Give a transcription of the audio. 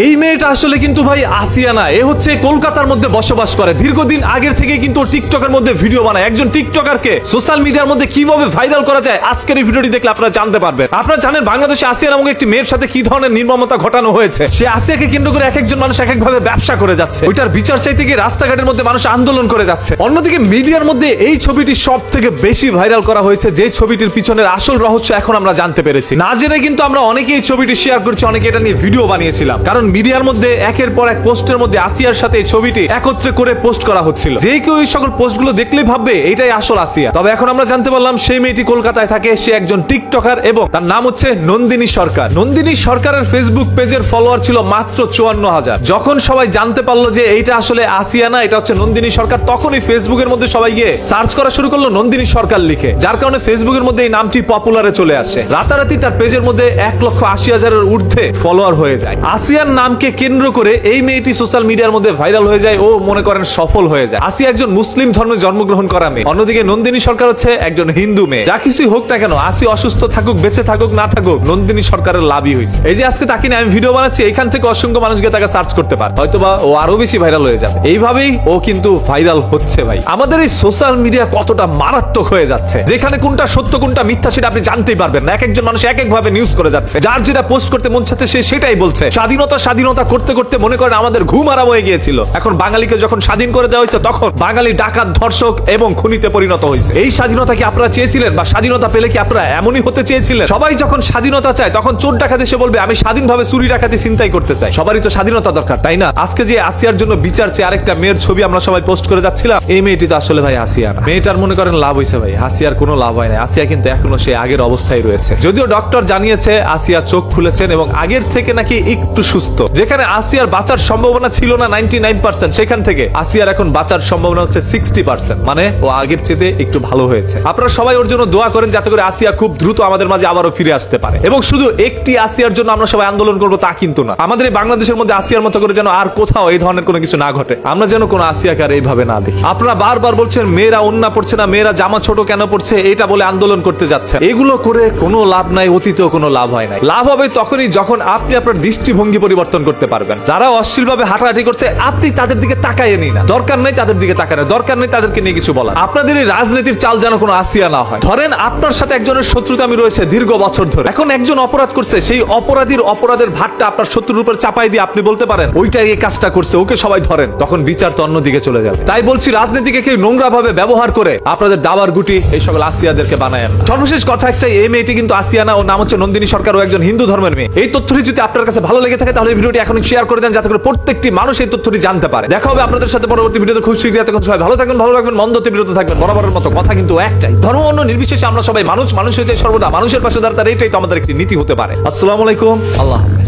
এই মেয়েটা আসলে কিন্তু ভাই আসিয়া না, এ হচ্ছে কলকাতার মধ্যে বসবাস করে। দীর্ঘদিন আগের থেকে কিন্তু টিকটকের মধ্যে ভিডিও বানায়। একজন টিকটকারকে সোশ্যাল মিডিয়ার মধ্যে কিভাবে ভাইরাল করা যায় আজকের এই ভিডিওটি দেখলে আপনারা জানতে পারবেন। আপনারা জানেন বাংলাদেশে আসিয়া নামক একটি মেয়ের সাথে কি ধরনের নির্মমতা ঘটানো হয়েছে। সে আসিয়াকে কেন্দ্র করে এক একজন মানুষ এক একভাবে ব্যবসা করে যাচ্ছে। ওইটার বিচার চাইতে গিয়ে রাস্তাঘাটের মধ্যে মানুষ আন্দোলন করে যাচ্ছে। অন্যদিকে মিডিয়ার মধ্যে এই ছবিটি সব থেকে বেশি ভাইরাল করা হয়েছে, যে ছবিটির পিছনের আসল রহস্য এখন আমরা জানতে পেরেছি। না জেনে কিন্তু আমরা অনেকেই এই ছবিটি শেয়ার করছি, অনেকে এটা নিয়ে ভিডিও বানিয়েছিলাম, কারণ মিডিয়ার মধ্যে একের পর এক পোস্টের মধ্যে আসিয়ার সাথে এই ছবিটি একত্রে করে পোস্ট করা হচ্ছিল। যে কেউ এই সকল পোস্টগুলো দেখলেই ভাববে এটাই আসল আসিয়া। তবে এখন আমরা জানতে পারলাম সেই মেয়েটি কলকাতায় থাকে, সে একজন টিকটকার এবং তার নাম হচ্ছে নন্দিনী সরকার। নন্দিনী সরকারের ফেসবুক পেজের ফলোয়ার ছিল মাত্র 54,000। যখন সবাই জানতে পারলো যে এইটা আসলে আসিয়া না, এটা হচ্ছে নন্দিনী সরকার, তখনই ফেসবুকের মধ্যে সবাই গিয়ে সার্চ করা শুরু করলো নন্দিনী সরকার লিখে, যার কারণে ফেসবুকের মধ্যে এই নামটি পপুলারে চলে আসে। রাতারাতি তার পেজের মধ্যে 1,80,000-এর ঊর্ধ্বে ফলোয়ার হয়ে যায়। আসিয়ার নামকে কেন্দ্র করে এই মেয়েটি সোশ্যাল মিডিয়ার মধ্যে ভাইরাল হয়ে যায় ও মনে করেন সফল হয়ে যায়। আসিয়া একজন মুসলিম ধর্মে জন্মগ্রহণ করা মেয়ে, অন্যদিকে নন্দিনী সরকার হচ্ছে একজন হিন্দু মেয়ে। যা কিছুই হোক না কেন, আসিয়া অসুস্থ থাকুক, বেঁচে থাকুক, না থাকুক, নন্দিনী সরকারের লাভই হয়েছে। এই যে আজকে তাকে নিয়ে আমি ভিডিও বানাচ্ছি, এখান থেকে অসংখ্য মানুষ গিয়ে তাকে সার্চ করতে পারে, হয়তোবা ও আরো বেশি ভাইরাল হয়ে যাবে। এইভাবেই ও কিন্তু ভাইরাল হচ্ছে। ভাই আমাদের এই সোশ্যাল মিডিয়া কতটা মারাত্মক হয়ে যাচ্ছে, যেখানে কোনটা সত্য কোনটা মিথ্যা সেটা আপনি জানতেই পারবেন না। এক একজন মানুষ এক এক ভাবে নিউজ করে যাচ্ছে, যার যেটা পোস্ট করতে মন চাচ্ছে সে সেটাই বলছে। স্বাধীনতা স্বাধীনতা করতে করতে মনে করেন আমাদের ঘুম আরাম হয়ে গিয়েছিল। এখন বাঙালিকে যখন স্বাধীন করে দেওয়া হয়েছে, তখন বাঙালি ডাকাত, ধর্ষক এবং খুনিতে পরিণত হয়েছে। এই স্বাধীনতা কি আপনারা চেয়েছিলেন? বা স্বাধীনতা পেলে কি আপনারা এমনই হতে চেয়েছিলেন? সবাই যখন স্বাধীনতা চায় তখন চোর ডাকাত এসে বলবে আমি স্বাধীনভাবে চুরি ডাকাতি চিন্তাই করতে চাই। সবারই তো স্বাধীনতা দরকার, তাই না? আজকে যে আসিয়ার জন্য বিচার চেয়ে আরেকটা মেয়ের ছবি আমরা সবাই পোস্ট করে যাচ্ছিলাম, এই মেয়েটি তো আসলে ভাই আসিয়া না। মেয়েটার মনে করেন লাভ হয়েছে ভাই, আসিয়ার কোনো লাভ হয় না। আসিয়া কিন্তু এখনো সে আগের অবস্থায় রয়েছে। যদিও ডক্টর জানিয়েছে আসিয়া চোখ খুলেছেন এবং আগের থেকে নাকি একটু সুস্থ। যেখানে আসিয়ার বাঁচার সম্ভাবনা ছিল না 99%, সেখান থেকে আসিয়ার এখন বাঁচার সম্ভাবনা হচ্ছে 60%, মানে ও আগের চেয়ে একটু ভালো হয়েছে। আপনারা সবাই ওর জন্য দোয়া করেন যাতে করে আসিয়া খুব দ্রুত আমাদের মাঝে আবারও ফিরে আসতে পারে। এবং শুধু একটি আসিয়ার জন্য আমরা সবাই আন্দোলন করবো তা কিন্তু না, আমাদের এই বাংলাদেশের মধ্যে আসিয়ার মতো করে যেন আর কোথাও এই ধরনের কোনো কিছু না ঘটে, আমরা যেন কোনো আসিয়াকে আর এইভাবে না দেখি। আপনারা বারবার বলছেন মেয়েরা ওন্না পড়ছে না, মেয়েরা জামা ছোট কেন পড়ছে, এটা বলে আন্দোলন করতে যাচ্ছেন। এগুলো করে কোনো লাভ নাই, অতীতেও কোনো লাভ হয় নাই। লাভ হবে তখনই যখন আপনি আপনার দৃষ্টিভঙ্গি পরিবর্তন করতে পারবেন। যারা অশ্লীলভাবে হাঁটাহাঁটি করছে আপনি তাদের দিকে তাকাইয়ে নিন না, দরকার নেই তাদের দিকে তাকানো, দরকার নেই তাদেরকে নিয়ে কিছু বলা। আপনাদের এই রাজনীতির চাল যেন কোনো আসিয়া না হয়। ধরেন আপনার সাথে একজনের শত্রুতা আমি রয়েছে দীর্ঘ বছর ধরে, এখন একজন অপরাধ করছে, সেই অপরাধের ভারটা আপনার শত্রুর উপর চাপাই দিয়ে আপনি বলতে পারেন ওইটাই এই কাজটা করছে, ওকে সবাই ধরেন, তখন বিচার তো অন্যদিকে চলে যাবে। তাই বলছি রাজনীতিকে কেউ নোংরা ভাবে ব্যবহার করে আপনাদের দাবার গুটি এই সকল আসিয়াদেরকে বানায়েন না। সর্বশেষ কথা একটাই, এই মেয়েটি কিন্তু আসিয়া না, ওর নাম হচ্ছে নন্দিনী সরকার, ও একজন হিন্দু ধর্মের মেয়ে। এই তথ্যটি যদি আপনার কাছে ভালো লেগে থাকে তাহলে এই ভিডিওটি এখন শেয়ার করে দেন, যাতে করে প্রত্যেকটি মানুষ এই তথ্যটি জানতে পারে। দেখা হবে আপনাদের সাথে পরবর্তী ভিডিওতে খুব শীঘ্রই। তখন সবাই ভালো থাকবেন, ভালো রাখবেন, মন্দতে বিরত থাকবেন। বরাবরের মতো কথা কিন্তু একটাই, ধর্ম অন্য নির্বিশেষে আমরা সবাই মানুষ, মানুষ হয়েছে সর্বদা মানুষের পাশে দাঁড়াতে, এটাই তো আমাদের একটি নীতি হতে পারে। আসসালামু আলাইকুম, আল্লাহ হাফেজ।